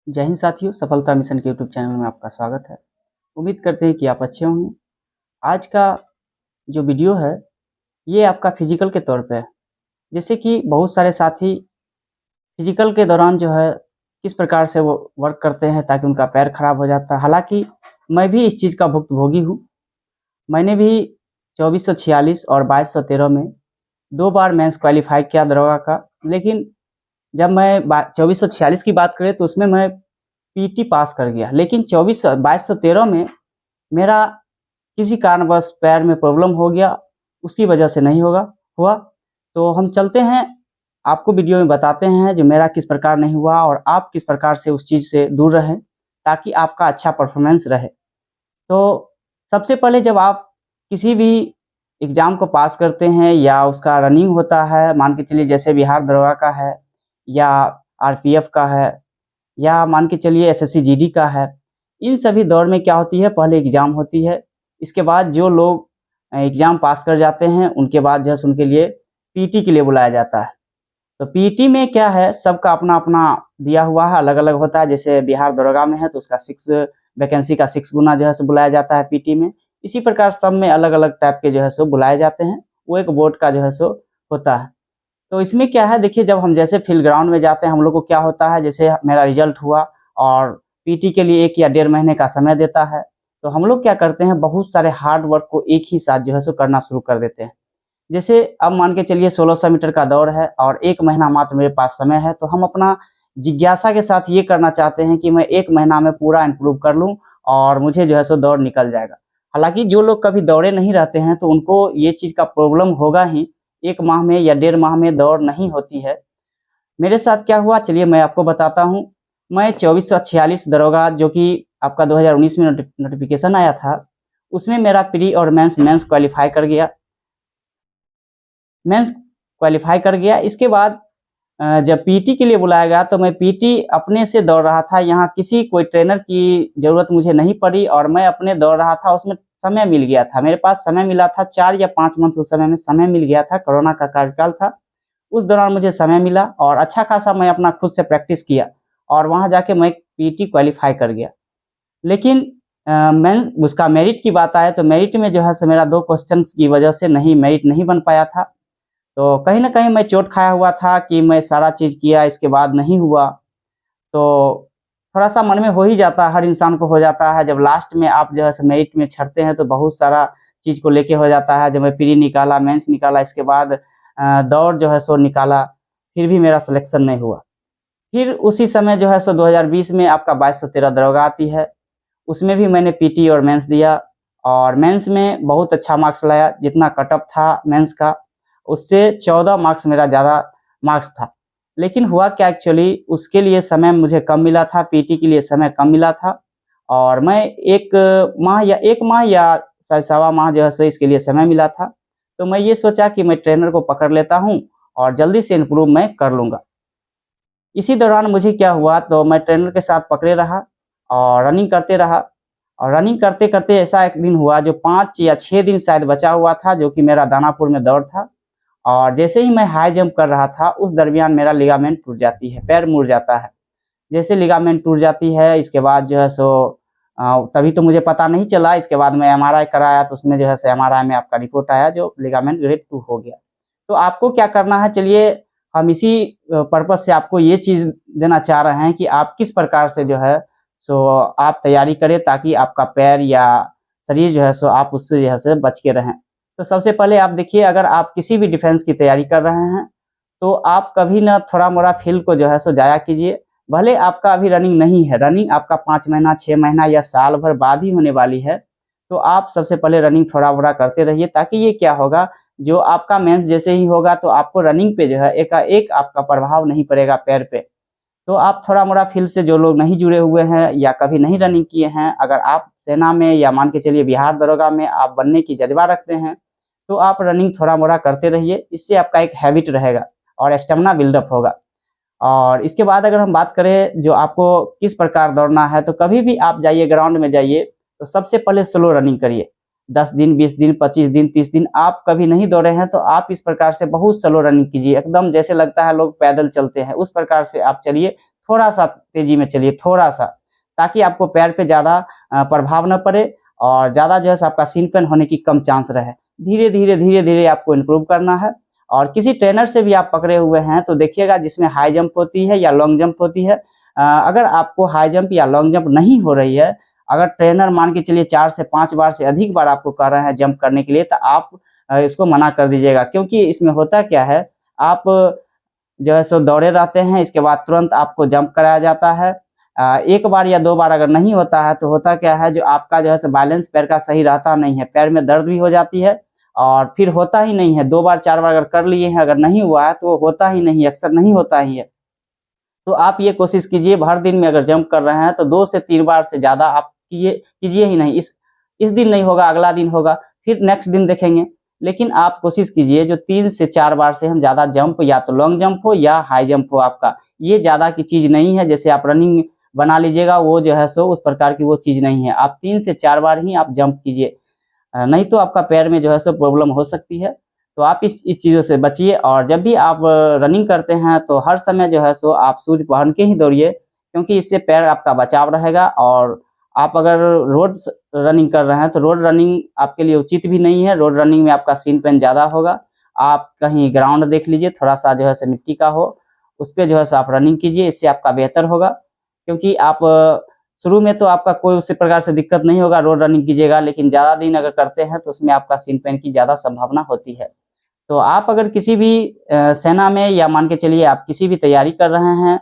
जय हिंद साथियों, सफलता मिशन के यूट्यूब चैनल में आपका स्वागत है। उम्मीद करते हैं कि आप अच्छे होंगे। आज का जो वीडियो है, ये आपका फिजिकल के तौर पे है। जैसे कि बहुत सारे साथी फिजिकल के दौरान जो है किस प्रकार से वो वर्क करते हैं ताकि उनका पैर खराब हो जाता है। हालाँकि मैं भी इस चीज़ का भुक्तभोगी हूँ। मैंने भी 2446 और 2213 में 2 बार मेंस क्वालीफाई किया दरोगा का। लेकिन जब मैं 2446 की बात करें तो उसमें मैं पीटी पास कर गया, लेकिन 2213 में मेरा किसी कारणवश पैर में प्रॉब्लम हो गया, उसकी वजह से नहीं हुआ। तो हम चलते हैं, आपको वीडियो में बताते हैं जो मेरा किस प्रकार नहीं हुआ और आप किस प्रकार से उस चीज़ से दूर रहें ताकि आपका अच्छा परफॉर्मेंस रहे। तो सबसे पहले जब आप किसी भी एग्ज़ाम को पास करते हैं या उसका रनिंग होता है, मान के चलिए जैसे बिहार दरोगा का है या आरपीएफ का है या मान के चलिए एसएससी जीडी का है, इन सभी दौर में क्या होती है, पहले एग्ज़ाम होती है। इसके बाद जो लोग एग्ज़ाम पास कर जाते हैं उनके बाद जो है सो उनके लिए पीटी के लिए बुलाया जाता है। तो पीटी में क्या है, सबका अपना-अपना दिया हुआ है, अलग-अलग होता है। जैसे बिहार दरोगा में है तो उसका 6 वैकेंसी का 6 गुना जो है सो बुलाया जाता है पीटी में। इसी प्रकार सब में अलग-अलग टाइप के जो है सो बुलाए जाते हैं। वो एक बोर्ड का जो है सो होता है। तो इसमें क्या है, देखिए जब हम जैसे फील्ड ग्राउंड में जाते हैं, हम लोग को क्या होता है, जैसे मेरा रिजल्ट हुआ और पीटी के लिए 1 या डेढ़ महीने का समय देता है। तो हम लोग क्या करते हैं, बहुत सारे हार्ड वर्क को एक ही साथ जो है सो करना शुरू कर देते हैं। जैसे अब मान के चलिए 1600 मीटर का दौड़ है और 1 महीना मात्र मेरे पास समय है, तो हम अपना जिज्ञासा के साथ ये करना चाहते हैं कि मैं 1 महीना में पूरा इम्प्रूव कर लूँ और मुझे जो है सो दौड़ निकल जाएगा। हालाँकि जो लोग कभी दौड़े नहीं रहते हैं तो उनको ये चीज़ का प्रॉब्लम होगा ही, 1 माह में या डेढ़ माह में दौड़ नहीं होती है। मेरे साथ क्या हुआ, चलिए मैं आपको बताता हूँ। मैं 2446 दरोगा जो कि आपका 2019 में नोटिफ़िकेशन आया था, उसमें मेरा प्री और मेंस क्वालीफाई कर गया। मेंस क्वालीफाई कर गया। इसके बाद जब पीटी के लिए बुलाया गया तो मैं पीटी अपने से दौड़ रहा था। यहाँ किसी कोई ट्रेनर की ज़रूरत मुझे नहीं पड़ी और मैं अपने दौड़ रहा था, उसमें समय मिल गया था। मेरे पास समय मिला था 4 या 5 मंथ उस समय में समय मिल गया था, कोरोना का कार्यकाल था। उस दौरान मुझे समय मिला और अच्छा खासा मैं अपना खुद से प्रैक्टिस किया और वहाँ जाके मैं पीटी क्वालीफाई कर गया। लेकिन मेंस उसका मेरिट की बात आए तो मेरिट में जो है सो मेरा 2 क्वेश्चंस की वजह से मेरिट नहीं बन पाया था। तो कहीं न कहीं मैं चोट खाया हुआ था कि मैं सारा चीज़ किया, इसके बाद नहीं हुआ। तो थोड़ा-सा मन में हो ही जाता है, हर इंसान को हो जाता है। जब लास्ट में आप जो है सो मेरिट में चढ़ते हैं तो बहुत सारा चीज़ को लेके हो जाता है। जब मैं प्री निकाला, मेंस निकाला, इसके बाद दौड़ जो है सो निकाला, फिर भी मेरा सिलेक्शन नहीं हुआ। फिर उसी समय जो है सो 2020 में आपका 2213 दरोगा आती है। उसमें भी मैंने पीटी और मेंस दिया और मेंस में बहुत अच्छा मार्क्स लाया। जितना कट ऑफ था मेंस का, उससे 14 मार्क्स मेरा ज़्यादा मार्क्स था। लेकिन हुआ क्या, एक्चुअली उसके लिए समय मुझे कम मिला था, पीटी के लिए समय कम मिला था और मैं 1 माह या शायद सवा माह जो है सो इसके लिए समय मिला था। तो मैं ये सोचा कि मैं ट्रेनर को पकड़ लेता हूँ और जल्दी से इम्प्रूव मैं कर लूँगा। इसी दौरान मुझे क्या हुआ, तो मैं ट्रेनर के साथ पकड़े रहा और रनिंग करते रहा और रनिंग करते-करते ऐसा एक दिन हुआ जो 5 या 6 दिन शायद बचा हुआ था, जो कि मेरा दानापुर में दौड़ था। और जैसे ही मैं हाई जंप कर रहा था, उस दरमियान मेरा लिगामेंट टूट जाती है, पैर मुड़ जाता है। जैसे लिगामेंट टूट जाती है, इसके बाद जो है सो तभी तो मुझे पता नहीं चला। इसके बाद मैं एमआरआई कराया तो उसमें जो है सो एमआरआई में आपका रिपोर्ट आया जो लिगामेंट ग्रेड 2 हो गया। तो आपको क्या करना है, चलिए हम इसी पर्पज़ से आपको ये चीज़ देना चाह रहे हैं कि आप किस प्रकार से जो है सो आप तैयारी करें ताकि आपका पैर या शरीर जो है सो आप उससे जो है सो बच के रहें। तो सबसे पहले आप देखिए, अगर आप किसी भी डिफेंस की तैयारी कर रहे हैं, तो आप कभी ना थोड़ा-मोड़ा फील्ड को जो है सो जाया कीजिए। भले आपका अभी रनिंग नहीं है, रनिंग आपका 5 महीना, 6 महीना या साल भर बाद ही होने वाली है, तो आप सबसे पहले रनिंग थोड़ा-मोड़ा करते रहिए ताकि ये क्या होगा, जो आपका मेंस जैसे ही होगा तो आपको रनिंग पे जो है एकाएक आपका प्रभाव नहीं पड़ेगा पैर पे। तो आप थोड़ा-मोड़ा फील्ड से, जो लोग नहीं जुड़े हुए हैं या कभी नहीं रनिंग किए हैं, अगर आप सेना में या मान के चलिए बिहार दरोगा में आप बनने की जज़्बा रखते हैं, तो आप रनिंग थोड़ा-मोड़ा करते रहिए। इससे आपका एक हैबिट रहेगा और स्टेमिना बिल्डअप होगा। और इसके बाद अगर हम बात करें जो आपको किस प्रकार दौड़ना है, तो कभी भी आप जाइए, ग्राउंड में जाइए, तो सबसे पहले स्लो रनिंग करिए। 10 दिन, 20 दिन, 25 दिन, 30 दिन आप कभी नहीं दौड़े हैं तो आप इस प्रकार से बहुत स्लो रनिंग कीजिए। एकदम जैसे लगता है लोग पैदल चलते हैं, उस प्रकार से आप चलिए। थोड़ा सा तेजी में चलिए, थोड़ा सा, ताकि आपको पैर पे ज़्यादा प्रभाव न पड़े और ज़्यादा जो है आपका सीन पेन होने की कम चांस रहे। धीरे धीरे आपको इम्प्रूव करना है। और किसी ट्रेनर से भी आप पकड़े हुए हैं तो देखिएगा जिसमें हाई जंप होती है या लॉन्ग जंप होती है। अगर आपको हाई जंप या लॉन्ग जंप नहीं हो रही है, अगर ट्रेनर मान के चलिए 4 से 5 बार से अधिक बार आपको कह रहे हैं जंप करने के लिए, तो आप इसको मना कर दीजिएगा। क्योंकि इसमें होता क्या है, आप जो है सो दौड़े रहते हैं, इसके बाद तुरंत आपको जंप कराया जाता है। 1 बार या 2 बार अगर नहीं होता है तो होता क्या है, जो आपका जो है सो बैलेंस पैर का सही रहता नहीं है, पैर में दर्द भी हो जाती है और फिर होता ही नहीं है। 2 बार 4 बार अगर कर लिए हैं, अगर नहीं हुआ है तो होता ही नहीं, अक्सर नहीं होता ही है। तो आप ये कोशिश कीजिए, हर दिन में अगर जंप कर रहे हैं तो 2 से 3 बार से ज़्यादा आप कीजिए ही नहीं। इस दिन नहीं होगा, अगला दिन होगा, फिर नेक्स्ट दिन देखेंगे। लेकिन आप कोशिश कीजिए जो 3 से 4 बार से हम ज़्यादा जंप, या तो लॉन्ग जंप हो या हाई जंप हो आपका, ये ज़्यादा की चीज़ नहीं है। जैसे आप रनिंग बना लीजिएगा, वो जो है सो उस प्रकार की वो चीज़ नहीं है। आप 3 से 4 बार ही आप जंप कीजिए, नहीं तो आपका पैर में जो है सो प्रॉब्लम हो सकती है। तो आप इस चीज़ों से बचिए। और जब भी आप रनिंग करते हैं तो हर समय जो है सो आप शूज़ पहन के ही दौड़िए, क्योंकि इससे पैर आपका बचाव रहेगा। और आप अगर रोड रनिंग कर रहे हैं तो रोड रनिंग आपके लिए उचित भी नहीं है। रोड रनिंग में आपका सीन पेन ज़्यादा होगा। आप कहीं ग्राउंड देख लीजिए, थोड़ा सा जो है सो मिट्टी का हो, उस पे जो है सो आप रनिंग कीजिए, इससे आपका बेहतर होगा। क्योंकि आप शुरू में तो आपका कोई उसी प्रकार से दिक्कत नहीं होगा, रोड रनिंग कीजिएगा, लेकिन ज़्यादा दिन अगर करते हैं तो उसमें आपका सीन पेन की ज़्यादा संभावना होती है। तो आप अगर किसी भी सेना में, या मान के चलिए आप किसी भी तैयारी कर रहे हैं,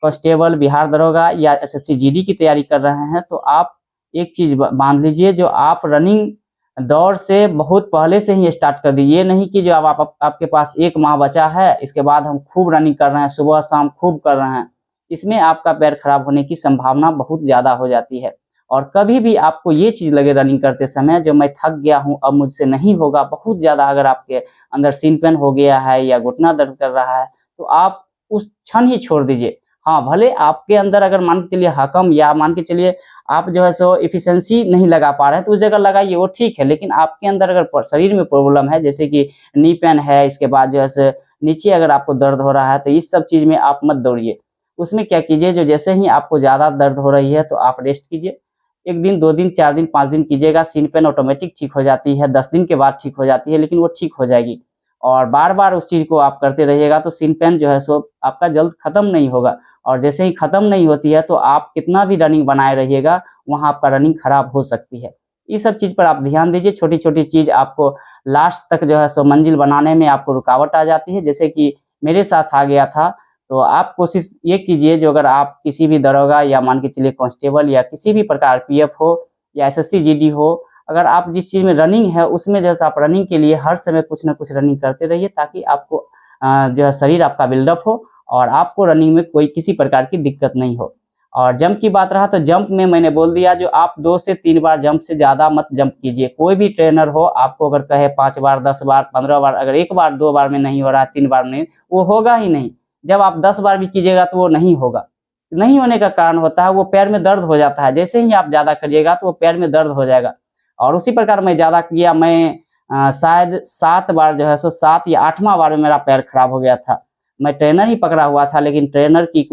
कांस्टेबल, बिहार दरोगा या एसएससी जीडी की तैयारी कर रहे हैं, तो आप एक चीज़ बांध लीजिए, जो आप रनिंग दौड़ से बहुत पहले से ही स्टार्ट कर दीजिए। ये नहीं कि जो आपके पास 1 माह बचा है, इसके बाद हम खूब रनिंग कर रहे हैं, सुबह शाम खूब कर रहे हैं। इसमें आपका पैर खराब होने की संभावना बहुत ज़्यादा हो जाती है। और कभी भी आपको ये चीज़ लगे रनिंग करते समय, जो मैं थक गया हूँ, अब मुझसे नहीं होगा, बहुत ज़्यादा अगर आपके अंदर सीन पेन हो गया है या घुटना दर्द कर रहा है, तो आप उस क्षण ही छोड़ दीजिए। हाँ, भले आपके अंदर अगर मान के चलिए हकम, या मान के चलिए आप जो है सो एफिशिएंसी नहीं लगा पा रहे हैं, तो उस जगह लगाइए, वो ठीक है। लेकिन आपके अंदर अगर शरीर में प्रॉब्लम है, जैसे कि नी पेन है, इसके बाद जो है सो नीचे अगर आपको दर्द हो रहा है, तो इस सब चीज़ में आप मत दौड़िए। उसमें क्या कीजिए, जो जैसे ही आपको ज़्यादा दर्द हो रही है तो आप रेस्ट कीजिए। 1 दिन, 2 दिन, 4 दिन, 5 दिन कीजिएगा, सीन पेन ऑटोमेटिक ठीक हो जाती है, 10 दिन के बाद ठीक हो जाती है, लेकिन वो ठीक हो जाएगी। और बार-बार उस चीज़ को आप करते रहिएगा तो सीन पेन जो है सो आपका जल्द खत्म नहीं होगा। और जैसे ही खत्म नहीं होती है तो आप कितना भी रनिंग बनाए रहिएगा, वहाँ आपका रनिंग खराब हो सकती है। इस सब चीज़ पर आप ध्यान दीजिए। छोटी-छोटी चीज़ आपको लास्ट तक जो है सो मंजिल बनाने में आपको रुकावट आ जाती है, जैसे कि मेरे साथ आ गया था। तो आप कोशिश ये कीजिए, जो अगर आप किसी भी दरोगा या मान के चलिए कांस्टेबल या किसी भी प्रकार पीएफ हो या एसएससी जीडी हो, अगर आप जिस चीज़ में रनिंग है उसमें जैसे आप रनिंग के लिए हर समय कुछ ना कुछ रनिंग करते रहिए, ताकि आपको जो है शरीर आपका बिल्डअप हो और आपको रनिंग में कोई किसी प्रकार की दिक्कत नहीं हो। और जंप की बात रहा तो जंप में मैंने बोल दिया, जो आप 2 से 3 बार जंप से ज़्यादा मत जंप कीजिए। कोई भी ट्रेनर हो आपको अगर कहे 5 बार, 10 बार, 15 बार, अगर 1 बार, 2 बार में नहीं हो रहा है, 3 बार में, वो होगा ही नहीं। जब आप 10 बार भी कीजिएगा तो वो नहीं होगा। नहीं होने का कारण होता है, वो पैर में दर्द हो जाता है। जैसे ही आप ज़्यादा करिएगा तो वो पैर में दर्द हो जाएगा। और उसी प्रकार मैं ज़्यादा किया, मैं शायद 7 बार जो है सो 7 या 8वां बार में मेरा पैर खराब हो गया था। मैं ट्रेनर ही पकड़ा हुआ था, लेकिन ट्रेनर की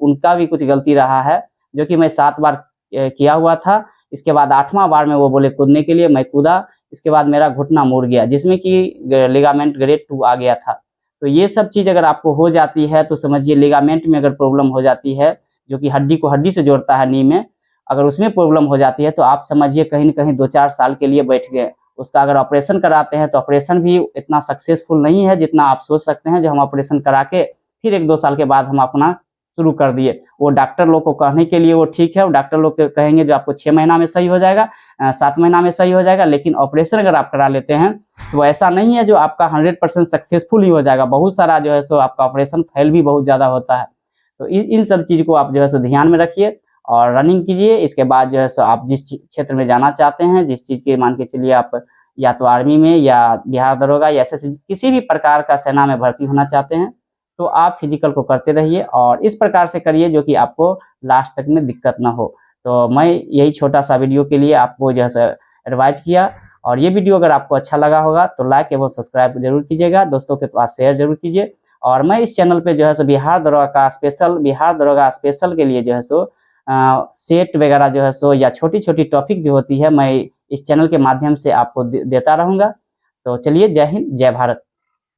उनका भी कुछ गलती रहा है, जो कि मैं 7 बार किया हुआ था। इसके बाद 8वां बार में वो बोले कूदने के लिए, मैं कूदा, इसके बाद मेरा घुटना मुड़ गया, जिसमें कि लिगामेंट ग्रेड 2 आ गया था। तो ये सब चीज़ अगर आपको हो जाती है तो समझिए लिगामेंट में अगर प्रॉब्लम हो जाती है, जो कि हड्डी को हड्डी से जोड़ता है नी में, अगर उसमें प्रॉब्लम हो जाती है तो आप समझिए कहीं न कहीं 2-4 साल के लिए बैठ गए। उसका अगर ऑपरेशन कराते हैं तो ऑपरेशन भी इतना सक्सेसफुल नहीं है जितना आप सोच सकते हैं, जो हम ऑपरेशन करा के फिर 1-2 साल के बाद हम अपना शुरू कर दिए। वो डॉक्टर लोग को कहने के लिए वो ठीक है, वो डॉक्टर लोग कहेंगे जो आपको 6 महीना में सही हो जाएगा, 7 महीना में सही हो जाएगा, लेकिन ऑपरेशन अगर आप करा लेते हैं तो ऐसा नहीं है जो आपका 100% सक्सेसफुल ही हो जाएगा। बहुत सारा जो है सो आपका ऑपरेशन फेल भी बहुत ज़्यादा होता है। तो इन सब चीज़ को आप जो है सो ध्यान में रखिए और रनिंग कीजिए। इसके बाद जो है सो आप जिस क्षेत्र में जाना चाहते हैं, जिस चीज़ के मान के चलिए आप या तो आर्मी में या बिहार दरोगा या एसएससी किसी भी प्रकार का सेना में भर्ती होना चाहते हैं, तो आप फिजिकल को करते रहिए और इस प्रकार से करिए जो कि आपको लास्ट तक में दिक्कत ना हो। तो मैं यही छोटा सा वीडियो के लिए आपको जो है एडवाइज किया, और ये वीडियो अगर आपको अच्छा लगा होगा तो लाइक एवं सब्सक्राइब जरूर कीजिएगा, दोस्तों के पास शेयर जरूर कीजिए। और मैं इस चैनल पे जो है सो बिहार दरोगा स्पेशल के लिए जो है सो सेट वगैरह जो है सो या छोटी छोटी टॉपिक जो होती है मैं इस चैनल के माध्यम से आपको देता रहूँगा। तो चलिए, जय हिंद, जय भारत।